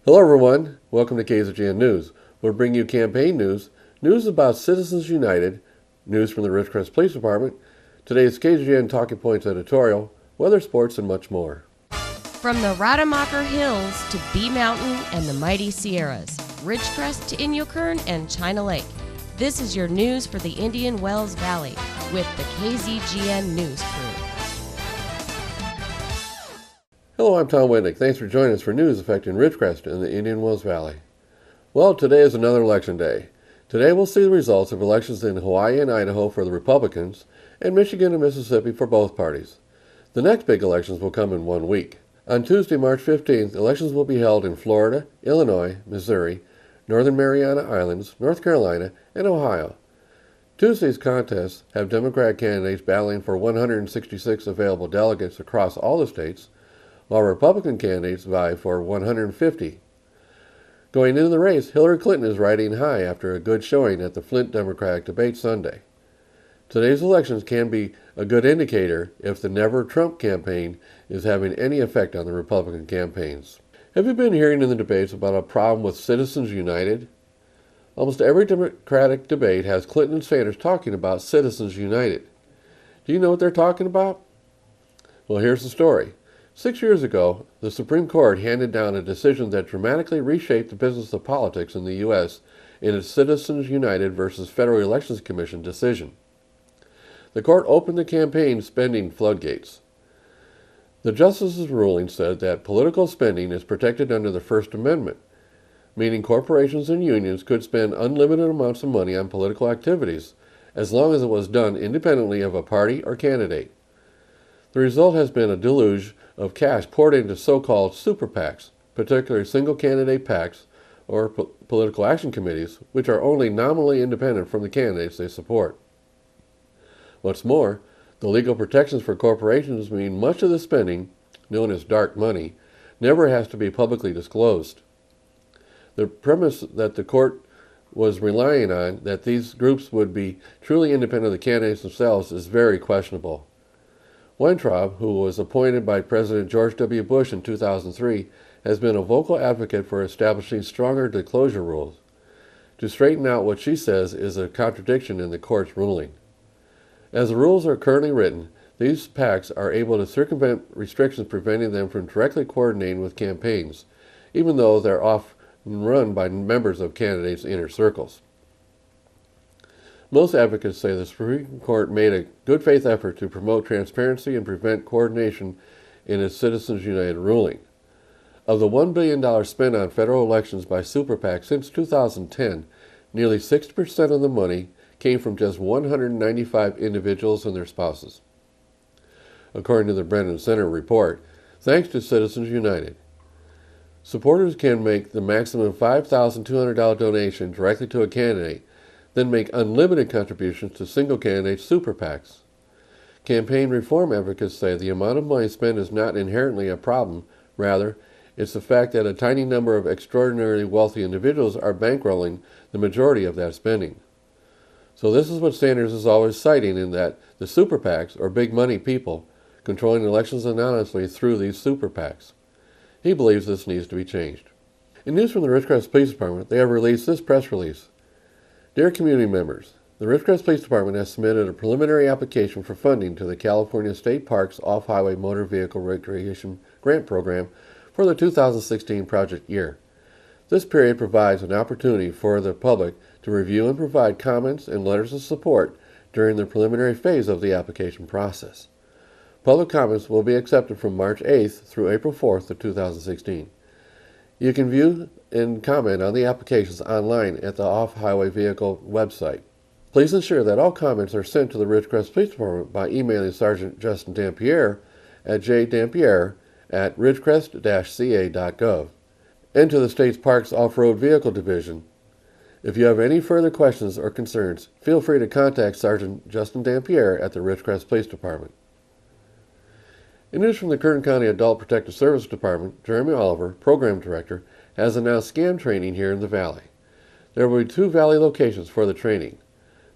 Hello everyone, welcome to KZGN News. We'll bring you campaign news, news about Citizens United, news from the Ridgecrest Police Department, today's KZGN Talking Points editorial, weather, sports, and much more. From the Rademacher Hills to Bee Mountain and the mighty Sierras, Ridgecrest to Inyokern and China Lake, this is your news for the Indian Wells Valley with the KZGN News crew. Hello, I'm Tom Whitnick. Thanks for joining us for news affecting Ridgecrest and the Indian Wells Valley. Well, today is another election day. Today we'll see the results of elections in Hawaii and Idaho for the Republicans and Michigan and Mississippi for both parties. The next big elections will come in 1 week. On Tuesday, March 15th, elections will be held in Florida, Illinois, Missouri, Northern Mariana Islands, North Carolina, and Ohio. Tuesday's contests have Democratic candidates battling for 166 available delegates across all the states, while Republican candidates vie for 150. Going into the race, Hillary Clinton is riding high after a good showing at the Flint Democratic debate Sunday. Today's elections can be a good indicator if the Never Trump campaign is having any effect on the Republican campaigns. Have you been hearing in the debates about a problem with Citizens United? Almost every Democratic debate has Clinton and Sanders talking about Citizens United. Do you know what they're talking about? Well, here's the story. 6 years ago, the Supreme Court handed down a decision that dramatically reshaped the business of politics in the U.S. in its Citizens United versus Federal Elections Commission decision. The court opened the campaign spending floodgates. The justice's ruling said that political spending is protected under the First Amendment, meaning corporations and unions could spend unlimited amounts of money on political activities as long as it was done independently of a party or candidate. The result has been a deluge of cash poured into so-called super PACs, particularly single-candidate PACs or political action committees, which are only nominally independent from the candidates they support. What's more, the legal protections for corporations mean much of the spending, known as dark money, never has to be publicly disclosed. The premise that the court was relying on, that these groups would be truly independent of the candidates themselves, is very questionable. Weintraub, who was appointed by President George W. Bush in 2003, has been a vocal advocate for establishing stronger disclosure rules to straighten out what she says is a contradiction in the court's ruling. As the rules are currently written, these PACs are able to circumvent restrictions preventing them from directly coordinating with campaigns, even though they're often run by members of candidates' inner circles. Most advocates say the Supreme Court made a good faith effort to promote transparency and prevent coordination in its Citizens United ruling. Of the $1 billion spent on federal elections by super PACs since 2010, nearly 60% of the money came from just 195 individuals and their spouses. According to the Brennan Center report, thanks to Citizens United, supporters can make the maximum $5,200 donation directly to a candidate, then make unlimited contributions to single candidate super PACs. Campaign reform advocates say the amount of money spent is not inherently a problem. Rather, it's the fact that a tiny number of extraordinarily wealthy individuals are bankrolling the majority of that spending. So this is what Sanders is always citing, in that the super PACs, or big money people, controlling elections anonymously through these super PACs. He believes this needs to be changed. In news from the Ridgecrest Police Department, they have released this press release. Dear community members, the Ridgecrest Police Department has submitted a preliminary application for funding to the California State Parks Off-Highway Motor Vehicle Recreation Grant Program for the 2016 project year. This period provides an opportunity for the public to review and provide comments and letters of support during the preliminary phase of the application process. Public comments will be accepted from March 8th through April 4th of 2016. You can view and comment on the applications online at the Off-Highway Vehicle website. Please ensure that all comments are sent to the Ridgecrest Police Department by emailing Sergeant Justin Dampier at jdampier@ridgecrest-ca.gov and to the state's Parks Off-Road Vehicle Division. If you have any further questions or concerns, feel free to contact Sergeant Justin Dampier at the Ridgecrest Police Department. In news from the Kern County Adult Protective Service Department, Jeremy Oliver, Program Director, has announced SCAM training here in the Valley. There will be 2 Valley locations for the training.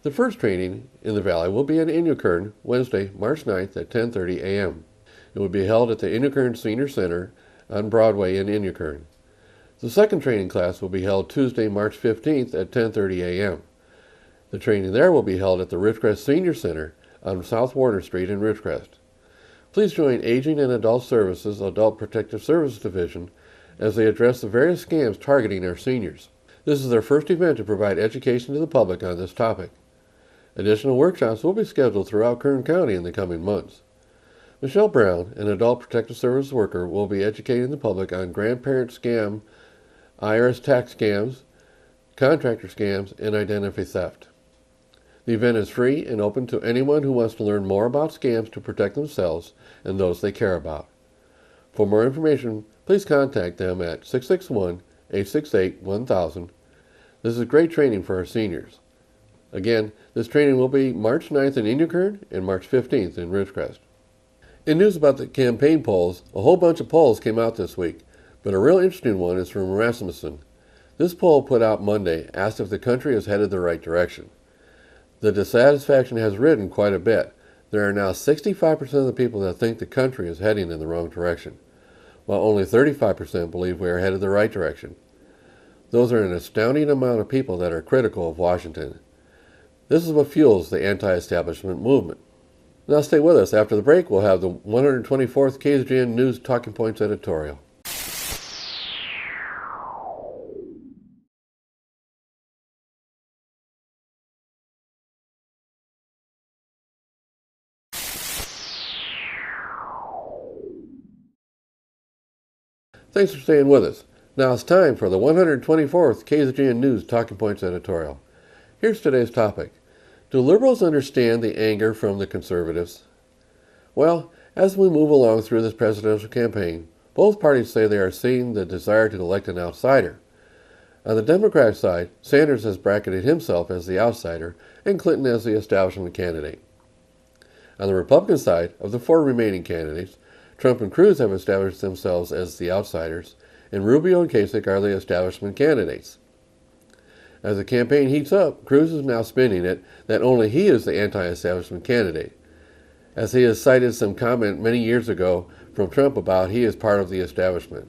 The first training in the Valley will be in Inyokern, Wednesday, March 9th at 10:30 a.m. It will be held at the Inyokern Senior Center on Broadway in Inyokern. The second training class will be held Tuesday, March 15th at 10:30 a.m. The training there will be held at the Ridgecrest Senior Center on South Warner Street in Ridgecrest. Please join Aging and Adult Services Adult Protective Services Division as they address the various scams targeting our seniors. This is their first event to provide education to the public on this topic. Additional workshops will be scheduled throughout Kern County in the coming months. Michelle Brown, an Adult Protective Service worker, will be educating the public on grandparent scam, IRS tax scams, contractor scams, and identity theft. The event is free and open to anyone who wants to learn more about scams to protect themselves and those they care about. For more information, please contact them at 661-868-1000. This is great training for our seniors. Again, this training will be March 9th in Indian Kern and March 15th in Ridgecrest. In news about the campaign polls, a whole bunch of polls came out this week, but a real interesting one is from Rasmussen. This poll put out Monday asked if the country is headed the right direction. The dissatisfaction has risen quite a bit. There are now 65% of the people that think the country is heading in the wrong direction, while only 35% believe we are headed the right direction. Those are an astounding amount of people that are critical of Washington. This is what fuels the anti-establishment movement. Now stay with us. After the break, we'll have the 124th KZGN News Talking Points editorial. Thanks for staying with us. Now it's time for the 124th KZGN News Talking Points editorial. Here's today's topic. Do liberals understand the anger from the conservatives? Well, as we move along through this presidential campaign, both parties say they are seeing the desire to elect an outsider. On the Democratic side, Sanders has bracketed himself as the outsider and Clinton as the establishment candidate. On the Republican side, of the four remaining candidates, Trump and Cruz have established themselves as the outsiders, and Rubio and Kasich are the establishment candidates. As the campaign heats up, Cruz is now spinning it that only he is the anti-establishment candidate, as he has cited some comment many years ago from Trump about he is part of the establishment.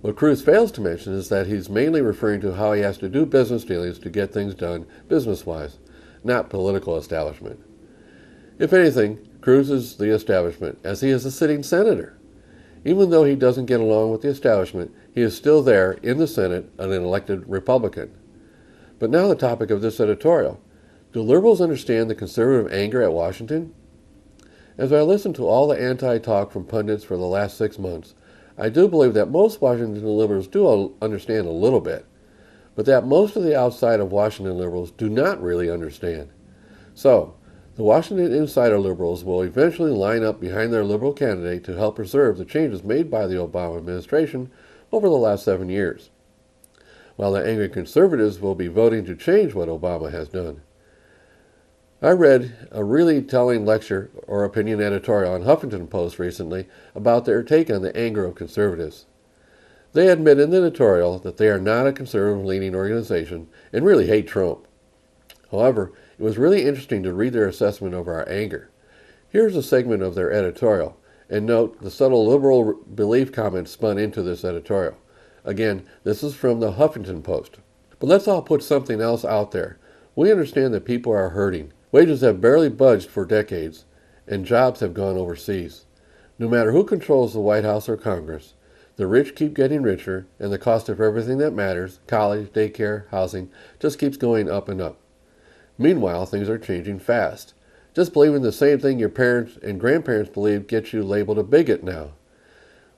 What Cruz fails to mention is that he's mainly referring to how he has to do business dealings to get things done business-wise, not political establishment. If anything, Cruz is the establishment, as he is a sitting senator. Even though he doesn't get along with the establishment, he is still there in the Senate, an elected Republican. But now the topic of this editorial. Do liberals understand the conservative anger at Washington? As I listen to all the anti-talk from pundits for the last 6 months, I do believe that most Washington liberals do understand a little bit, but that most of the outside of Washington liberals do not really understand. So, the Washington insider liberals will eventually line up behind their liberal candidate to help preserve the changes made by the Obama administration over the last 7 years, while the angry conservatives will be voting to change what Obama has done. I read a really telling lecture or opinion editorial on Huffington Post recently about their take on the anger of conservatives. They admit in the editorial that they are not a conservative-leaning organization and really hate Trump. However, it was really interesting to read their assessment of our anger. Here's a segment of their editorial, and note the subtle liberal belief comment spun into this editorial. Again, this is from the Huffington Post. But let's all put something else out there. We understand that people are hurting. Wages have barely budged for decades, and jobs have gone overseas. No matter who controls the White House or Congress, the rich keep getting richer, and the cost of everything that matters, college, daycare, housing, just keeps going up and up. Meanwhile, things are changing fast. Just believing the same thing your parents and grandparents believed gets you labeled a bigot now.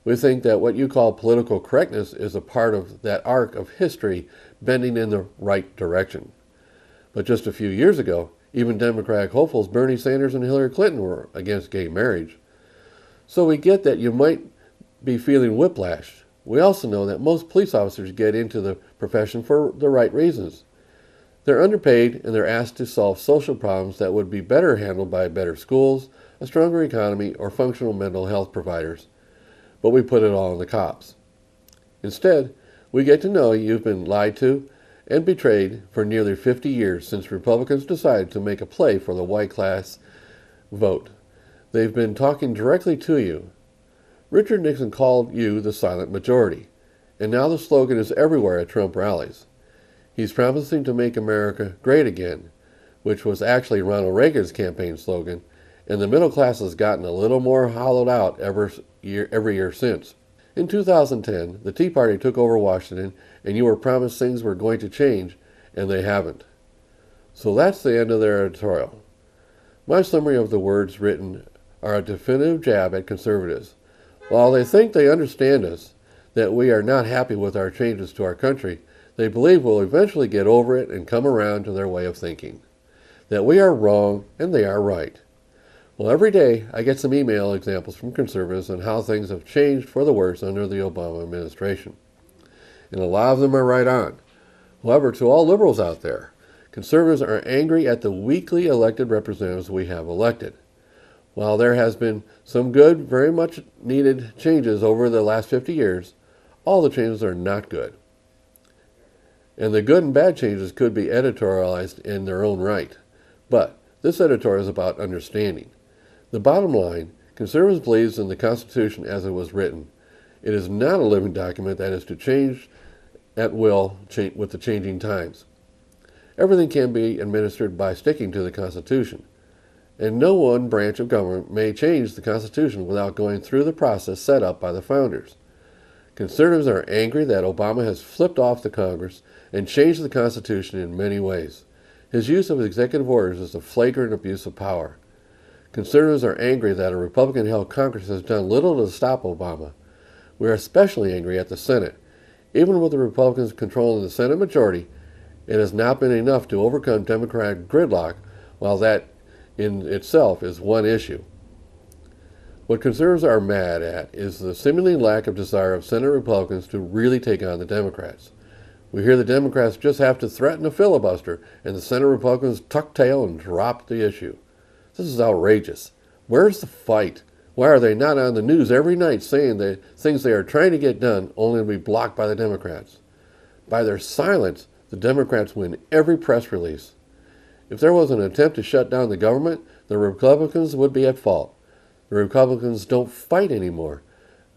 We think that what you call political correctness is a part of that arc of history bending in the right direction. But just a few years ago, even Democratic hopefuls Bernie Sanders and Hillary Clinton were against gay marriage. So we get that you might be feeling whiplash. We also know that most police officers get into the profession for the right reasons. They're underpaid and they're asked to solve social problems that would be better handled by better schools, a stronger economy, or functional mental health providers. But we put it all on the cops. Instead, we get to know you've been lied to and betrayed for nearly 50 years since Republicans decided to make a play for the white class vote. They've been talking directly to you. Richard Nixon called you the silent majority, and now the slogan is everywhere at Trump rallies. He's promising to make America great again, which was actually Ronald Reagan's campaign slogan, and the middle class has gotten a little more hollowed out every year since. In 2010, the Tea Party took over Washington, and you were promised things were going to change, and they haven't. So that's the end of their editorial. My summary of the words written are a definitive jab at conservatives. While they think they understand us, that we are not happy with our changes to our country, they believe we'll eventually get over it and come around to their way of thinking. That we are wrong and they are right. Well, every day I get some email examples from conservatives on how things have changed for the worse under the Obama administration. And a lot of them are right on. However, to all liberals out there, conservatives are angry at the weakly elected representatives we have elected. While there has been some good, very much needed changes over the last 50 years, all the changes are not good. And the good and bad changes could be editorialized in their own right. But this editorial is about understanding. The bottom line, conservatives believe in the Constitution as it was written. It is not a living document that is to change at will with the changing times. Everything can be administered by sticking to the Constitution. And no one branch of government may change the Constitution without going through the process set up by the founders. Conservatives are angry that Obama has flipped off the Congress and changed the Constitution in many ways. His use of executive orders is a flagrant abuse of power. Conservatives are angry that a Republican-held Congress has done little to stop Obama. We are especially angry at the Senate. Even with the Republicans controlling the Senate majority, it has not been enough to overcome Democratic gridlock, while that in itself is one issue. What conservatives are mad at is the seeming lack of desire of Senate Republicans to really take on the Democrats. We hear the Democrats just have to threaten a filibuster, and the Senate Republicans tuck tail and drop the issue. This is outrageous. Where's the fight? Why are they not on the news every night saying the things they are trying to get done only to be blocked by the Democrats? By their silence, the Democrats win every press release. If there was an attempt to shut down the government, the Republicans would be at fault. The Republicans don't fight anymore.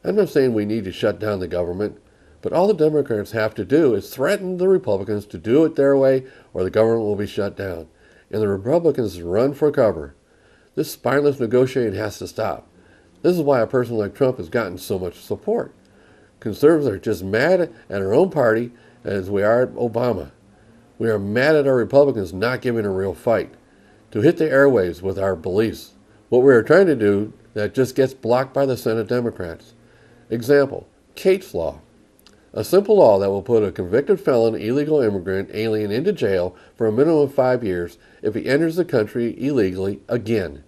I'm not saying we need to shut down the government, but all the Democrats have to do is threaten the Republicans to do it their way or the government will be shut down. And the Republicans run for cover. This spineless negotiating has to stop. This is why a person like Trump has gotten so much support. Conservatives are just mad at our own party as we are at Obama. We are mad at our Republicans not giving a real fight to hit the airwaves with our beliefs. What we are trying to do that just gets blocked by the Senate Democrats. Example, Kate's Law. A simple law that will put a convicted felon, illegal immigrant, alien into jail for a minimum of 5 years if he enters the country illegally again.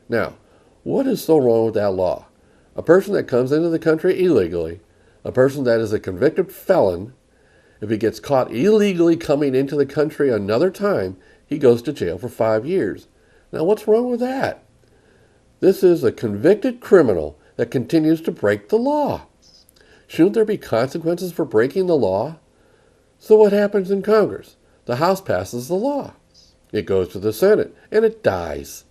Now, what is so wrong with that law? A person that comes into the country illegally, a person that is a convicted felon, if he gets caught illegally coming into the country another time, he goes to jail for 5 years. Now, what's wrong with that? This is a convicted criminal that continues to break the law. Shouldn't there be consequences for breaking the law? So what happens in Congress? The House passes the law. It goes to the Senate, and it dies.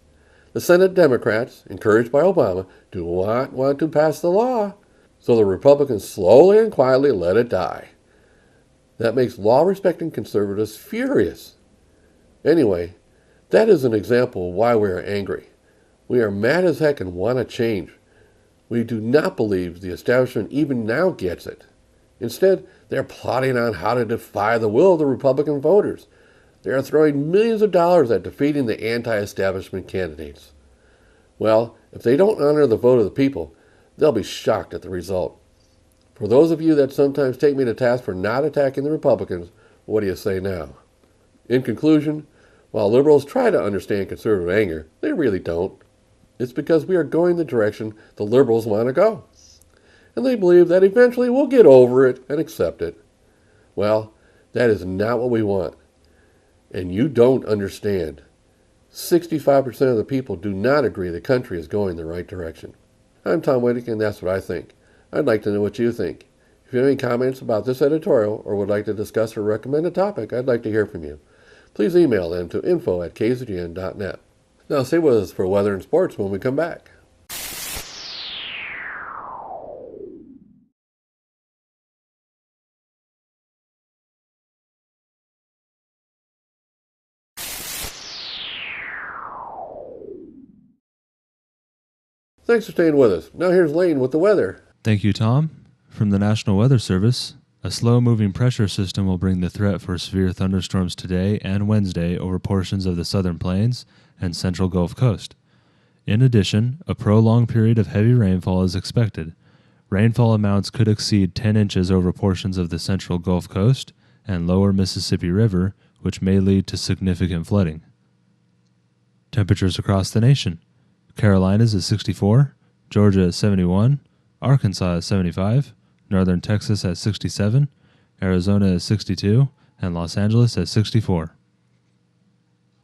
The Senate Democrats, encouraged by Obama, do not want to pass the law, so the Republicans slowly and quietly let it die. That makes law-respecting conservatives furious. Anyway, that is an example of why we are angry. We are mad as heck and want to change. We do not believe the establishment even now gets it. Instead, they're plotting on how to defy the will of the Republican voters. They are throwing millions of dollars at defeating the anti-establishment candidates. Well, if they don't honor the vote of the people, they'll be shocked at the result. For those of you that sometimes take me to task for not attacking the Republicans, what do you say now? In conclusion, while liberals try to understand conservative anger, they really don't. It's because we are going the direction the liberals want to go. And they believe that eventually we'll get over it and accept it. Well, that is not what we want. And you don't understand. 65% of the people do not agree the country is going the right direction. I'm Tom Whittick, and that's what I think. I'd like to know what you think. If you have any comments about this editorial or would like to discuss or recommend a topic, I'd like to hear from you. Please email them to info@kzgn.net. Now, stay with us for weather and sports when we come back. Thanks for staying with us. Now here's Lane with the weather. Thank you, Tom. From the National Weather Service, a slow-moving pressure system will bring the threat for severe thunderstorms today and Wednesday over portions of the southern plains and central Gulf Coast. In addition, a prolonged period of heavy rainfall is expected. Rainfall amounts could exceed 10 inches over portions of the central Gulf Coast and lower Mississippi River, which may lead to significant flooding. Temperatures across the nation. Carolinas at 64, Georgia at 71, Arkansas at 75, Northern Texas at 67, Arizona at 62, and Los Angeles at 64.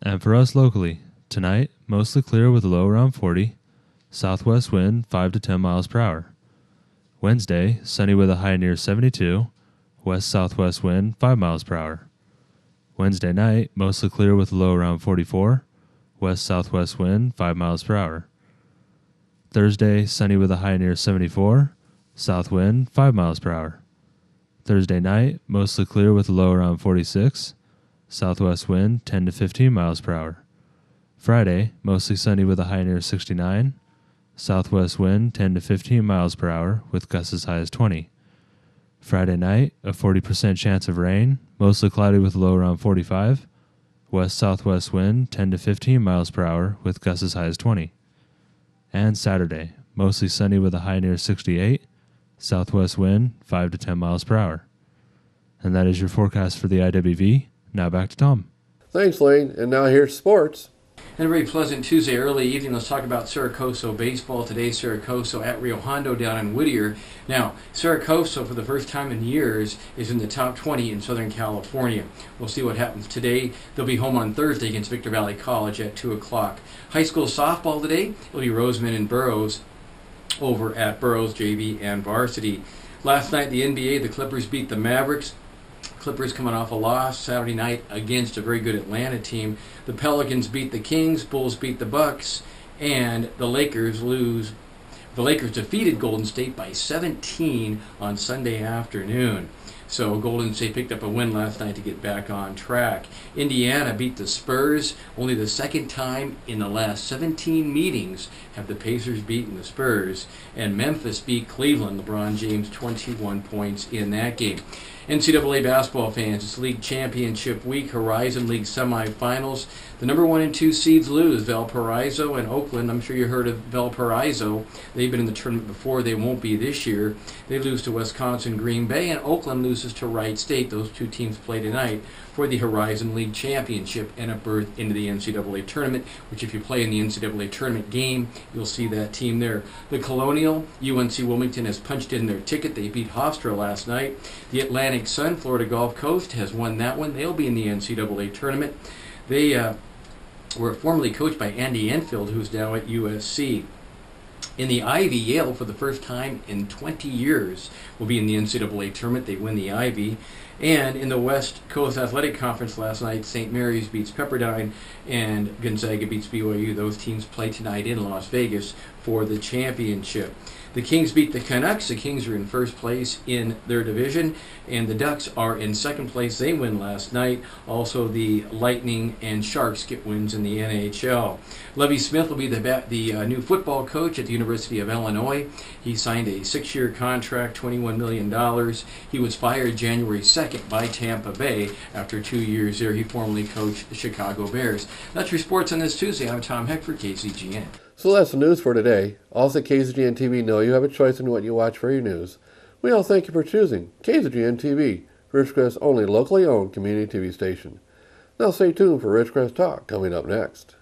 And for us locally, tonight, mostly clear with a low around 40, southwest wind 5 to 10 miles per hour. Wednesday, sunny with a high near 72, west-southwest wind 5 miles per hour. Wednesday night, mostly clear with a low around 44, west-southwest wind 5 miles per hour. Thursday, sunny with a high near 74, south wind 5 miles per hour. Thursday night, mostly clear with a low around 46, southwest wind 10 to 15 miles per hour. Friday, mostly sunny with a high near 69, southwest wind 10 to 15 miles per hour with gusts as high as 20. Friday night, a 40% chance of rain, mostly cloudy with a low around 45, west-southwest wind 10 to 15 miles per hour with gusts as high as 20. And Saturday, mostly sunny with a high near 68, southwest wind 5 to 10 miles per hour. And that is your forecast for the IWV. Now back to Tom. Thanks, Lane. And now here's sports. And a very pleasant Tuesday early evening. Let's talk about Saracoso baseball. Today, Saracoso at Rio Hondo down in Whittier. Now, Saracoso, for the first time in years, is in the top 20 in Southern California. We'll see what happens today. They'll be home on Thursday against Victor Valley College at 2 o'clock. High school softball today will be Roseman and Burroughs over at Burroughs JV and Varsity. Last night, the NBA, the Clippers beat the Mavericks. Clippers coming off a loss Saturday night against a very good Atlanta team. The Pelicans beat the Kings, Bulls beat the Bucks, and the Lakers lose. The Lakers defeated Golden State by 17 on Sunday afternoon. So Golden State picked up a win last night to get back on track. Indiana beat the Spurs. Only the second time in the last 17 meetings have the Pacers beaten the Spurs. And Memphis beat Cleveland. LeBron James 21 points in that game. NCAA basketball fans, it's League Championship Week, Horizon League semifinals. The number 1 and 2 seeds lose, Valparaiso and Oakland. I'm sure you heard of Valparaiso. They've been in the tournament before. They won't be this year. They lose to Wisconsin Green Bay, and Oakland loses to Wright State. Those two teams play tonight for the Horizon League Championship and a berth into the NCAA tournament, which if you play in the NCAA tournament game, you'll see that team there. The Colonial, UNC Wilmington has punched in their ticket. They beat Hofstra last night. The Atlantic Sun, Florida Gulf Coast, has won that one. They'll be in the NCAA tournament. They were formerly coached by Andy Enfield, who's now at USC. In the Ivy, Yale, for the first time in 20 years, will be in the NCAA tournament. They win the Ivy. And in the West Coast Athletic Conference last night, St. Mary's beats Pepperdine and Gonzaga beats BYU. Those teams play tonight in Las Vegas for the championship. The Kings beat the Canucks. The Kings are in first place in their division, and the Ducks are in second place. They win last night. Also, the Lightning and Sharks get wins in the NHL. Lovie Smith will be the new football coach at the University of Illinois. He signed a 6-year contract, $21 million. He was fired January 2nd by Tampa Bay after 2 years there. He formerly coached the Chicago Bears. That's your sports on this Tuesday. I'm Tom Heck for KZGN. So that's the news for today. Also, KZGN-TV know you have a choice in what you watch for your news. We all thank you for choosing KZGN-TV, Ridgecrest's only locally owned community TV station. Now stay tuned for Ridgecrest Talk coming up next.